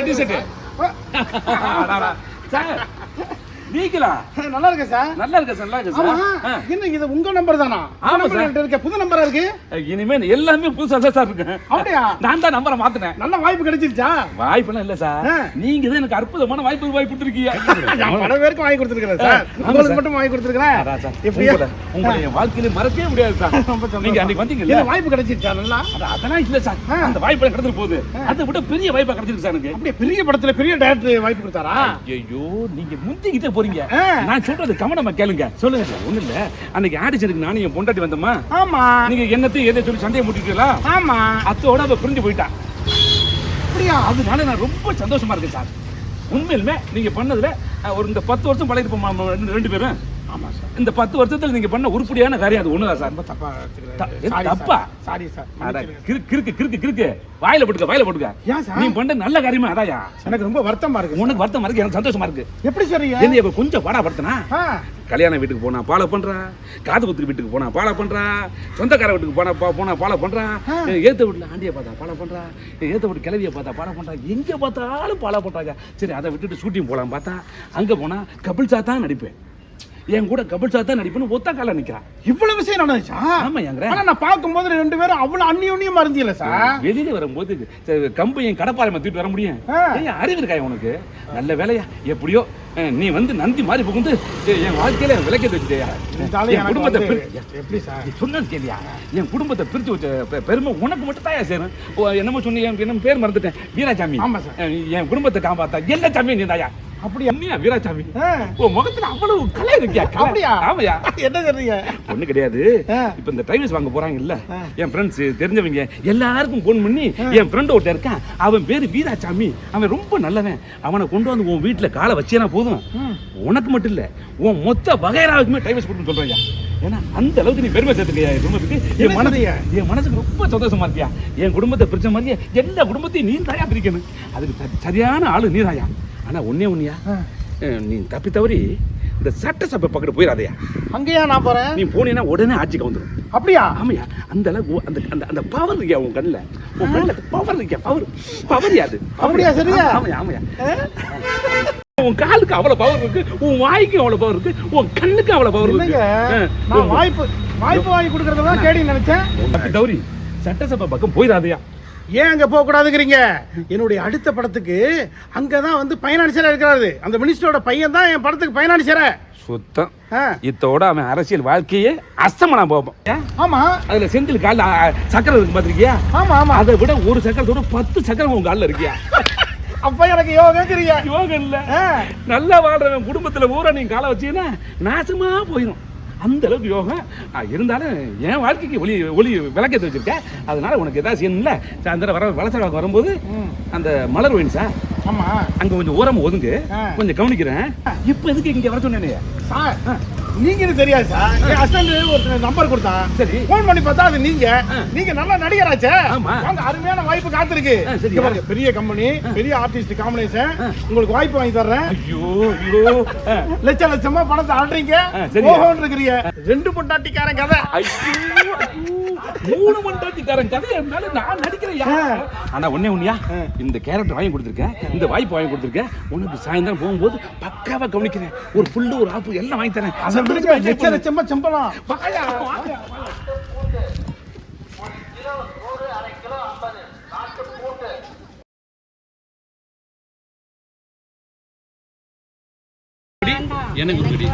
T shirt sir நீங்களா? நல்லா இருக்கு சார். நல்லா இருக்கு சார். நல்லா இருக்கு சார். என்ன இது உங்க நம்பர் தானா? ஆமா சார். இருக்க புது நம்பரா இருக்கு. இனிமே எல்லாமே புதுசா தான் சார் இருக்கு. அப்படியா? நான் தான் நம்பரை மாத்தினேன். நல்ல வாய்ப்பு கிடைச்சிருச்சா? வாய்ப்புலாம் இல்ல சார். நீங்க தான் எனக்கு அற்புதமான வாய்ப்பு கொடுத்திருக்கீங்க. நான் பல பேருக்கு வாங்கி கொடுத்திருக்கேன் சார். உங்களுக்கு மட்டும் வாங்கி கொடுத்திருக்கேன். எப்படி உங்களுடைய வாழ்க்கையில மறக்கவே முடியாது சார். நீங்க அன்னைக்கு வந்தீங்கல்ல. இந்த வாய்ப்பு கிடைச்சிருச்சா? நல்லா. அதெல்லாம் இல்ல சார். அந்த வாய்ப்பு கிடைச்சிட்டு போகுது. அதை விட பெரிய வாய்ப்பு கிடைச்சிருக்கு சார் எனக்கு. அப்படியே பெரிய படத்துல பெரிய டைரக்டர் வாய்ப்பு கொடுத்தாரா? ஐயோ நீங்க முந்திக்கிட்டே போறீங்க. நான் சொல்றது கவனமா கேளுங்க. சொல்லுங்க சார். ஒண்ணு இல்ல, அன்னைக்கு ஆடிஷனுக்கு நானும் என் பொண்டாட்டி வந்தோமா. ஆமா. நீங்க என்னத்தையும் எதை சொல்லி சண்டையை முட்டிட்டீங்களா? ஆமா. அத்தோட அவ புரிஞ்சு போயிட்டா. அப்படியா? அதனால நான் ரொம்ப சந்தோஷமா இருக்கேன் சார். உண்மையிலுமே நீங்க பண்ணதுல ஒரு இந்த 10 வருஷம் பழகிருப்போம் ரெண்டு பேரும். ஆமா சார். இந்த 10 வருஷத்துல நீங்க பண்ண உருப்படியான காரியம் அது ஒண்ணுதான் சார். தப்பா தப்பா? Sorry sir. கிறுக்கு வாயில போட்டுக்க. நீ பண்ண நல்ல காரியமா அதாயா? எனக்கு ரொம்ப வருத்தமா இருக்கு. உனக்கு வருத்தமா இருக்கு, எனக்கு சந்தோஷமா இருக்கு. எப்படி சொல்றீங்க? என்ன இப்ப கொஞ்சம் பாடா படுத்தனா? கல்யாண வீட்டுக்கு போனா பாலை பண்றா, காது குத்துக்கு வீட்டுக்கு போனா பாலை பண்றா, சொந்தக்கார வீட்டுக்கு போனா பாலை பண்றா, ஏத்த வீட்டுல ஆண்டிய பார்த்தா பாலை பண்றா, ஏத்த வீட்டு கிளவிய பார்த்தா பாலை பண்றா, எங்க பார்த்தாலும் பாலை பண்றாங்க. சரி அதை விட்டுட்டு ஷூட்டிங் போலாம் பார்த்தா அங்க போனா கபில் சார் தான் நடிப்பேன். என் கூட கபில் சார் தான் நடிப்புன்னு ஒத்த கால நிக்கிறான். இவ்வளவு விஷயம் நடந்துச்சா? ஆமா எங்க. ஆனா நான் பார்க்கும்போது ரெண்டு பேரும் அவ்வளவு அந்நியோன்யமா இருந்தீங்களா சார்? வெளியில வரும்போது கம்பெனி கடப்பாறை தூக்கிட்டு வர முடியும்? அறிவு இருக்காய உனக்கு? நல்ல வேலையா எப்படியோ நீ வந்து நந்தி மாதிரி புகுந்து என் வாழ்க்கையில விளக்கி வச்சுட்டியா. என் குடும்பத்தை எப்படி சார் சொன்னது கேட்டியா? என் குடும்பத்தை பிரிச்சு வச்ச பெருமை உனக்கு மட்டும் தாயா சேரும். என்னமோ சொன்னீங்க, என்ன பேர் மறந்துட்டேன். வீராசாமி. ஆமா சார். என் குடும்பத்தை காப்பாத்தா எல்லா சாமி நீ தாயா. அப்படி அம்மியா வீராசாமி? உன் முகத்துல அவ்வளவு கலை இருக்கியா? அப்படியா? ஆமையா? என்ன சொல்றீங்க? ஒண்ணு கிடையாது. இப்ப இந்த டைவர்ஸ் வாங்க போறாங்க இல்ல, என் ஃப்ரெண்ட்ஸ் தெரிஞ்சவங்க எல்லாருக்கும் போன் பண்ணி என் ஃப்ரெண்ட் ஒருத்தர் இருக்கான், அவன் பேரு வீராசாமி, அவன் ரொம்ப நல்லவன், அவனை கொண்டு வந்து உன் வீட்டுல காலை வச்சேனா போதும், உனக்கு மட்டும் இல்ல உன் மொத்த வகைராவுக்குமே டைவர்ஸ் கொடுன்னு சொல்றியா. ஏன்னா அந்த அளவுக்கு நீ பெருமை சேர்த்துக்கியா என் குடும்பத்துக்கு. என் மனசுக்கு ரொம்ப சந்தோஷமா இருக்கியா. என் குடும்பத்தை பிரிச்ச மாதிரியே எல்லா குடும்பத்தையும் நீ தாயா பிரிக்கணும். அதுக்கு சரியான ஆளு நீ தாயா. ஆனா ஒன்னியா நீ தப்பி தவறி இந்த சட்டசபை பக்கத்து போயிடாதயா. அங்கேயா நான் போறேன்? நீ போனீங்கன்னா உடனே ஆட்சிக்கு வந்துடும். அப்படியா? ஆமையா? அந்த அளவுக்கு அந்த பவர் இருக்கியா உன் கண்ணில். உன் கண்ணில் பவர் இருக்கியா? பவர் யாது? அப்படியா? சரியா? ஆமையா? உன் காலுக்கு அவ்வளவு பவர் இருக்கு, உன் வாய்க்கு அவ்வளவு பவர் இருக்கு, உன் கண்ணுக்கு அவ்வளவு பவர் இருக்கு. நான் வாய்ப்பு வாங்கி கொடுக்கறதெல்லாம் கேடி நினைச்சேன். தப்பி தவறி சட்டசபை பக்கம் போயிடாதயா. ஏன் அங்க போக கூடாதுங்கிறீங்க? என்னுடைய அடுத்த படத்துக்கு அங்கதான் வந்து பைனான்சியரா இருக்கிறாரு. அந்த மினிஸ்டரோட பையன் தான் என் படத்துக்கு பைனான்சியரா. சுத்தம். இத்தோட அவன் அரசியல் வாழ்க்கையே அஸ்தமனா போவான். ஆமா. அதுல செந்தில் கால சக்கரம் இருக்கு பாத்திருக்கியா? ஆமா ஆமா. அதை விட ஒரு சக்கரத்தோட 10 சக்கரம் உங்க காலில் இருக்கியா. அப்ப எனக்கு யோகங்கிறீங்க? யோகம் இல்ல, நல்லா வாழ்றவன் குடும்பத்துல ஊரா நீங்க காலை வச்சீங்கன்னா நாசமா போயிடும். அந்த அளவுக்கு யோகம் இருந்தாலும் என் வாழ்க்கைக்கு ஒளி விளக்கத்தை வச்சிருக்கேன். அதனால உனக்கு ஏதாவது செய்யணும்ல, சாயந்தரம் வளசரவாக்கு வரும்போது அந்த மலர் வேணும் சார். ஆமா. அங்க கொஞ்சம் ஓரமா ஒதுங்கு, கொஞ்சம் கவனிக்கிறேன். இப்ப எதுக்கு இங்க வர சொன்னேனே சார்? நீங்க தெரியாது சார். என் ஹஸ்பண்ட் ஒரு நம்பர் கொடுத்தான். சரி, போன் பண்ணி பார்த்தா அது நீங்க நல்ல நடிகராச்சே. வாங்க, அருமையான வாய்ப்பு காத்திருக்கு. பெரிய கம்பெனி, பெரிய ஆர்டிஸ்ட் காம்பினேஷன், உங்களுக்கு வாய்ப்பு வாங்கி தர்றேன். ஐயோ லட்சமா பணத்தை ஆடுறீங்க. ஓஹோன்னு இருக்கிறீங்க. 2 பொண்டாட்டிக்காரன் கதை. 3 பொண்டாட்டிக்காரன் கதை இருந்தாலும் நான் நடிக்கிறேன். ஆனா ஒன்னியா இந்த கேரக்டர் வாங்கி கொடுத்துருக்கேன், இந்த வாய்ப்பு வாங்கி கொடுத்துருக்கேன். உனக்கு சாயந்தரம் போகும்போது பக்காவா கவனிக்கிறேன். ஒரு புல்லு ஒரு ஆப்பு எல்லாம் வாங்கி தரேன். லட்சமா சம்பளம். எனக்கு ஒரு கடி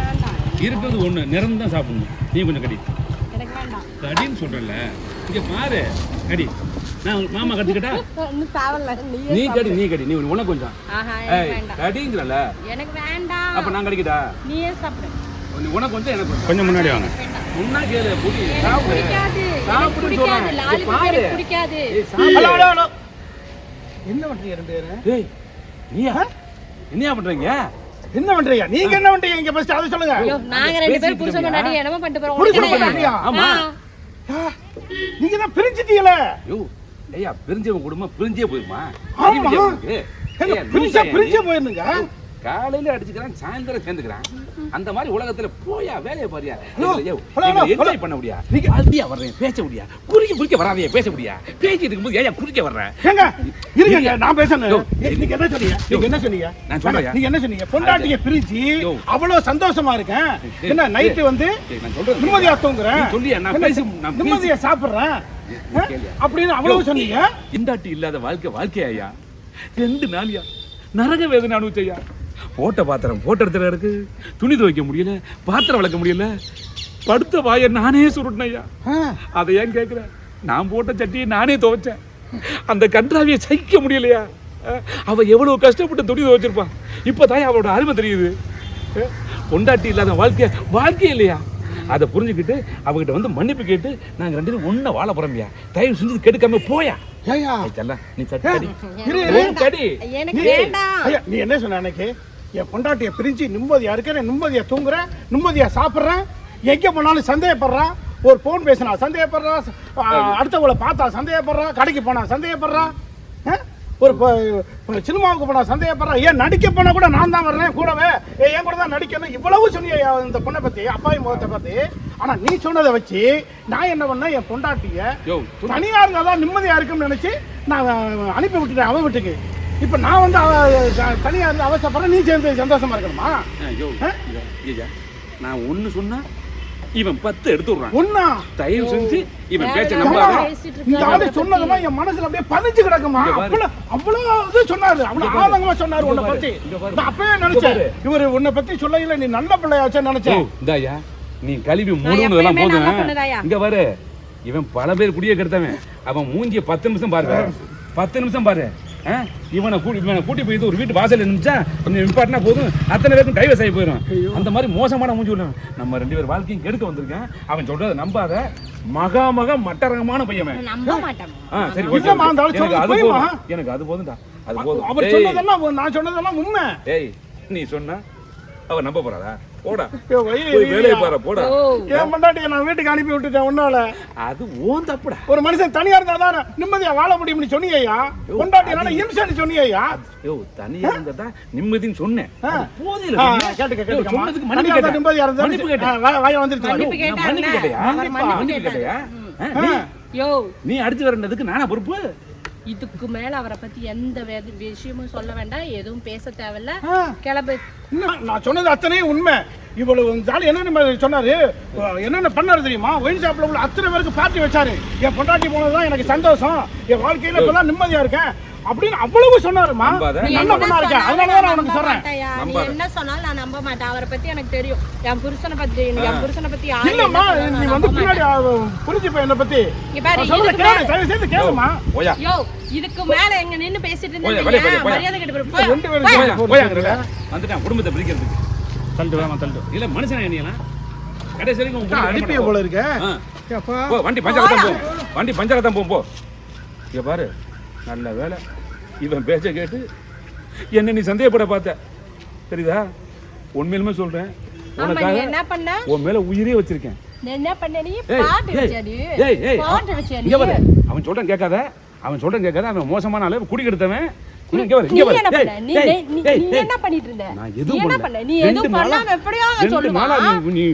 இருக்கிறது ஒண்ணு, நிறம் தான் சாப்பிடணும். நீ கொஞ்சம் கடி கடின்னு சொல்றல. இங்க பாரு கடி. நான் மாமா கடிச்சுக்கிட்டா? நீ கடி நீ உனக்கு கொஞ்சம் கடிங்கிறல. எனக்கு வேண்டாம். அப்ப நான் கடிக்கிட்டா? நீயே சாப்பிடு. உனக்கு கொஞ்சம் எனக்கு கொஞ்சம் முன்னாடி வாங்க. முன்னா கேளு. புடி சாப்பிடு. சாப்பிடு சொல்றேன். பாரு பிடிக்காது. என்ன பண்றீங்க ரெண்டு பேரும்? ஏய் நீயா என்னையா பண்றீங்க? என்ன பண்றீங்க நீங்க? என்ன பண்றீங்க இங்க ஃபர்ஸ்ட் அத சொல்லுங்க. நாங்க ரெண்டு பேரும் புருஷன் பொண்டாட்டி என்னமா பண்ணிட்டு போறோம்? புருஷன் பொண்டாட்டியா? ஆமா. நீங்க தான் பிரிஞ்சிட்டீங்களே. யோ ஏய்யா, பிரிஞ்சவங்க குடும்பம் பிரிஞ்சே போயுமா? ஆமா. பிரிஞ்சே போயிருங்க. காலையில அடிச்சுக்கிறான் சாயந்தரம் சேர்ந்துக்கிறான் அந்த மாதிரி உலகத்துல போயா வேலையை பாரியா என்ஜாய் பண்ண முடியா அப்படியா வர்றேன் பேச முடியா குறுக்க வராதையா பேச முடியா பேசிட்டு இருக்கும்போது ஏன் குறுக்க வர்றேன் இருங்க நான் பேசணும் நீங்க என்ன சொன்னீங்க நான் சொல்றேன் நீங்க என்ன சொன்னீங்க பொண்டாட்டியை பிரிச்சு அவ்வளவு சந்தோஷமா இருக்கேன் என்ன நைட்டு வந்து நிம்மதியா தூங்குறேன் நிம்மதியா சாப்பிடுறேன் அப்படின்னு அவ்வளவு சொன்னீங்க இந்தாட்டி இல்லாத வாழ்க்கை ஐயா 2 நாளியா நரக வேதனை அனுபவிச்சையா போட்ட பாத்திரம் போட்ட இடத்துல இருக்கு துணி துவைக்க முடியல பாத்திரம் விளக்க முடியல படுத்த வாய நானே சுருட்டின ஐயா அதை ஏன் கேட்கிறேன் நான் போட்ட சட்டியை நானே துவைச்சேன் அந்த கன்றாவியை சகிக்க முடியலையா அவ எவ்வளவு கஷ்டப்பட்டு துணி துவைச்சிருப்பான் இப்பதான் அவளோட அருமை தெரியுது பொண்டாட்டி இல்லாத வாழ்க்கை இல்லையா அதை புரிஞ்சுக்கிட்டு அவகிட்ட வந்து மன்னிப்பு கேட்டு நாங்க 2 பேரும் ஒண்ணா வாழ போறோம்யா தயவு செஞ்சு கெடுக்காம போயா நீ நீ என்ன சொன்ன அன்னைக்கு என் பொண்டாட்டிய பிரிஞ்சு நிம்மதியா இருக்கிறேன் நிம்மதியா தூங்குறேன் நிம்மதியா சாப்பிடுறேன் எங்க போனாலும் சந்தேகப்படுறான் ஒரு போன் பேசினா சந்தேகப்படுறா அடுத்தவங்களை பார்த்தா சந்தேகப்படுறா கடைக்கு போனா சந்தேகப்படுறா ஒரு சினிமாவுக்கு போனா சந்தேகப்படுறா ஏன் நடிக்க போனா கூட நான் தான் வர்றேன் கூடவே ஏன் கூட தான் நடிக்கணும் இவ்வளவு சொன்னிய இந்த பொண்ணை பத்தி அப்பாவி முகத்தை பத்தி ஆனா நீ சொன்னதை வச்சு நான் என்ன பண்ண என் பொண்டாட்டிய தனியா இருந்தாதான் நிம்மதியா இருக்கும்னு நினைச்சு நான் அனுப்பி விட்டுட்டேன் அவன் வீட்டுக்கு இப்ப நான் வந்து தனியா இருந்து அவசரப்படுறேன் நீ சேர்ந்து சந்தோஷமா இருக்கணுமா நான் ஒண்ணு சொன்னா இவன் 10 எடுத்து விடுறான் ஒண்ணா தயவு செஞ்சு இவன் பேச்ச நம்பாத இந்த ஆளு சொன்னதுமா என் மனசுல அப்படியே பதிஞ்சு கிடக்குமா அவ்வளவு சொன்னாரு அவ்வளவு ஆதங்கமா சொன்னாரு உன்னை பத்தி நான் அப்பவே நினைச்சேன் இவரு உன்னை பத்தி சொல்லல நீ நல்ல பிள்ளையாச்சே நினைச்சேன் இந்தாயா நீ கழுவி மூணுனதெல்லாம் போதும் இங்க பாரு இவன் பல பேர் குடிய கெடுத்தவன் அவன் மூஞ்சிய 10 நிமிஷம் பாரு 10 நிமிஷம் பாரு இவனை கூட்டி போய் ஒரு வீட்டு வாசல் நிமிச்சா கொஞ்சம் இம்பார்ட்டனா போதும் அத்தனை பேருக்கும் கைவசாயி போயிடும் அந்த மாதிரி மோசமான மூஞ்சி உள்ளவன் நம்ம 2 பேர் வாழ்க்கையும் கெடுக்க வந்திருக்கேன் அவன் சொல்றதை நம்பாத மகா மட்டரகமான பையன் சரி எனக்கு அது போதும்டா அது போதும் அவர் சொன்னதெல்லாம் நான் சொன்னதெல்லாம் உண்மை ஏய் நீ சொன்னா அவ நம்ப போறாதா போடா வேலையை பாரு போடா என் பொண்டாட்டியை நான் வீட்டுக்கு அனுப்பி விட்டுட்டேன் உன்னால அது ஓன் தப்புடா ஒரு மனுஷன் தனியா இருந்தாதான் நிம்மதியா வாழ முடியும்னு சொன்னியா பொண்டாட்டியால இம்சன்னு சொன்னியா தனியா இருந்தா நிம்மதின்னு சொன்னேன் கேட்டுக்க சொன்னதுக்கு மன்னிப்பு கேட்டேன் நிம்மதியா இருந்தா மன்னிப்பு கேட்டேன் வாய வந்துருச்சு மன்னிப்பு கேட்டியா நீ அடிச்சு வரதுக்கு நானா பொறுப்பு இதுக்கு மேல அவரை பத்தி எந்த விஷயமும் சொல்ல வேண்டாம் எதுவும் பேச தேவையில்ல கிளம்பு நான் சொன்னது அத்தனையும் உண்மை இவ்வளவு ஜாலி என்னென்ன சொன்னாரு என்னென்ன பண்ணாரு தெரியுமா ஒயின் ஷாப்ல உள்ள அத்தனை பேருக்கு பார்ட்டி வச்சாரு என் பொண்டாட்டி போனதுதான் எனக்கு சந்தோஷம் என் வாழ்க்கையில இப்பதான் நிம்மதியா இருக்கேன் அப்படின்னு அவ்வளவு சொன்னாருமா நல்ல பொண்ணா இருக்கேன் அதனாலதான் நான் உனக்கு சொல்றேன் நீ என்ன சொன்னாலும் நான் நம்ப மாட்டேன் அவரை பத்தி எனக்கு தெரியும் என் புருஷனை பத்தி இல்லம்மா நீ வந்து பின்னாடி புரிஞ்சுப்ப என்ன பத்தி கேளுமா இதுக்கு மேல எங்க நின்னு பேசிட்டு இருந்தீங்க மரியாதை கேட்டு வந்துட்டான் குடும்பத்தை பிரிக்கிறதுக்கு தள்ளிட்டு இல்ல மனுஷனா என்னையா கடைசி வரைக்கும் அடிப்பிய போல இருக்க வண்டி பஞ்சரத்தான் போ இங்க பாரு நல்ல வேலை இவன் பேச்ச கேட்டு என்ன நீ சந்தேகப்பட பார்த்த தெரியுதா உண்மையிலுமே சொல்றேன் உனக்காக என்ன பண்ண உன் மேல உயிரே வச்சிருக்கேன் என்ன பண்ண நீ பாட்டு வச்சடி பாட்டு வச்சடி இங்க பாரு அவன் சொல்றேன் கேட்காத அவன் மோசமான ஆளு குடி கெடுத்தவன் நீ என்ன பண்ணிட்டு இருந்த நான் எதுவும் பண்ணல நீ எதுவும் பண்ணாம எப்படியோ சொல்லுமா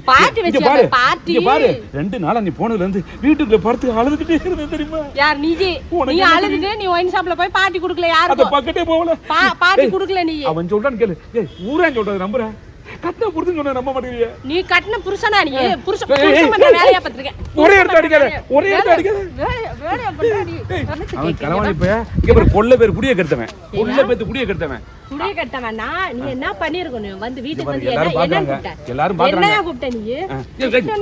பாட்டி வெச்சு பாட்டி பாரு 2 நாளா நீ போனதுல இருந்து வீட்டுக்குள்ள படுத்து அழுதுட்டே இருந்த தெரியுமா யார் நீ அழுதுட்டு நீ ஒயின் ஷாப்ல போய் பாட்டி குடுக்கல யாருக்கு அத பக்கட்டே போவல பாட்டி குடுக்கல நீ அவன் சொல்றான் கேளு ஏய் ஊரே சொல்றது நம்புற கட்ட புடிச்சு சொன்னா நம்ப மாட்டேங்கறியே நீ கட்டன புருஷனா நீ புருஷன் பண்ண வேலைய பத்திருக்க ஒரே எடுத்து அடிக்காத வேலைய பண்றடி அவன் கலவாணி போய் இங்க பாரு கொல்ல பேர் குடிய கெடுத்தவன் குடிய கெடுத்தவன் நீ என்ன பண்ணிருக்கணும் வந்து வீட்டுக்கு வந்து எல்லாரும் பாக்குறாங்க என்ன கூப்பிட்ட நீ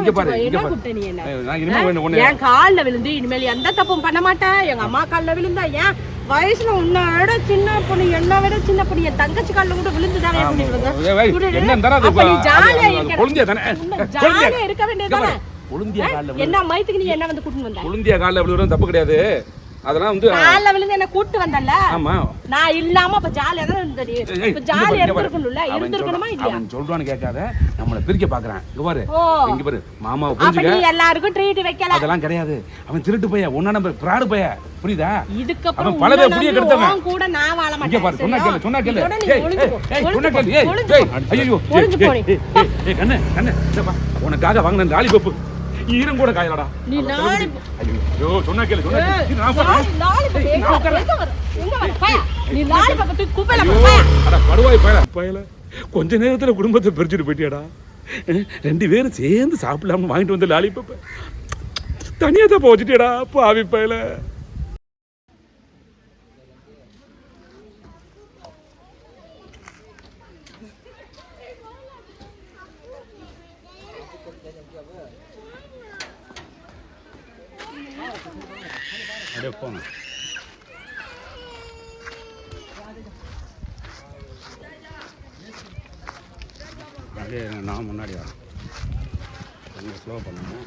இங்க பாரு என்ன கூப்பிட்ட நீ என்ன நான் இனிமே என் கால்ல விழுந்து இனிமேல் எந்த தப்பும் பண்ண மாட்டேன் எங்க அம்மா கால்ல விழுந்தா ஏன் வயசுல உன்னோட சின்ன பொண்ணு என்ன விட சின்ன பொண்ணு என் தங்கச்சி கால்ல கூட விழுந்துதானே ஜாலியா இருக்க வேண்டியதானே என்ன மயத்துக்கு நீ என்ன வந்து கூட்டிட்டு வந்த குழந்தைய கால்ல விழுறதும் தப்பு கிடையாது அதெல்லாம் வந்து கால்ல விழுந்து என்ன கூட்டி வந்தல்ல. ஆமா. நான் இல்லாம அப்ப ஜாலியா தான் இருந்தடி. இப்ப ஜாலியா இருந்திருக்கணும்ல. இருந்திருக்கணுமா இல்லையா? அவன் சொல்றான்னு கேட்காத. நம்மள பிரிக்க பாக்குறான். இங்க பாரு. இங்க பாரு. மாமாவை அப்ப புரிஞ்சுக்க. நீ எல்லாருக்கும் ட்ரீட் வைக்கல. அதெல்லாம் கிடையாது. அவன் திருட்டு பைய. ஒண்ணா நம்பர் ஃப்ராட் பைய. புரியுதா? இதுக்கு அப்புறம் அவன் பலவே புரிய கெடுத்தவன். உன் கூட நான் வாழ மாட்டேன். இங்க பாரு. சொன்னா கேளு. சொன்னா கேளு. ஏய் சொன்னா கேளு. ஏய் ஐயோ. ஒளிஞ்சு போடி. ஏய் கண்ணு இந்தப்பா. உனக்காக வாங்குன லாலிபப் ஈரம் கூட காயலடா. நீ லாலி ஐயோ சொன்னா கேளு. சொன்னா கேளு. நான் போறேன். லாலிபப் எங்க வர பையா? நீ லாலிபப் தூக்கி குப்பையில போடு பையா. அட படுவாய் பயல. கொஞ்ச நேரத்துல குடும்பத்தை பிரிச்சுட்டு போயிட்டியாடா. ரெண்டு பேரும் சேர்ந்து சாப்பிடலாம்னு வாங்கிட்டு வந்த லாலிபப் தனியா தான் போச்சுட்டியடா பாவி பயல. அப்படியே போங்க. அப்படியே நான் முன்னாடி வரேன். கொஞ்சம் ஸ்லோ பண்ணணும்.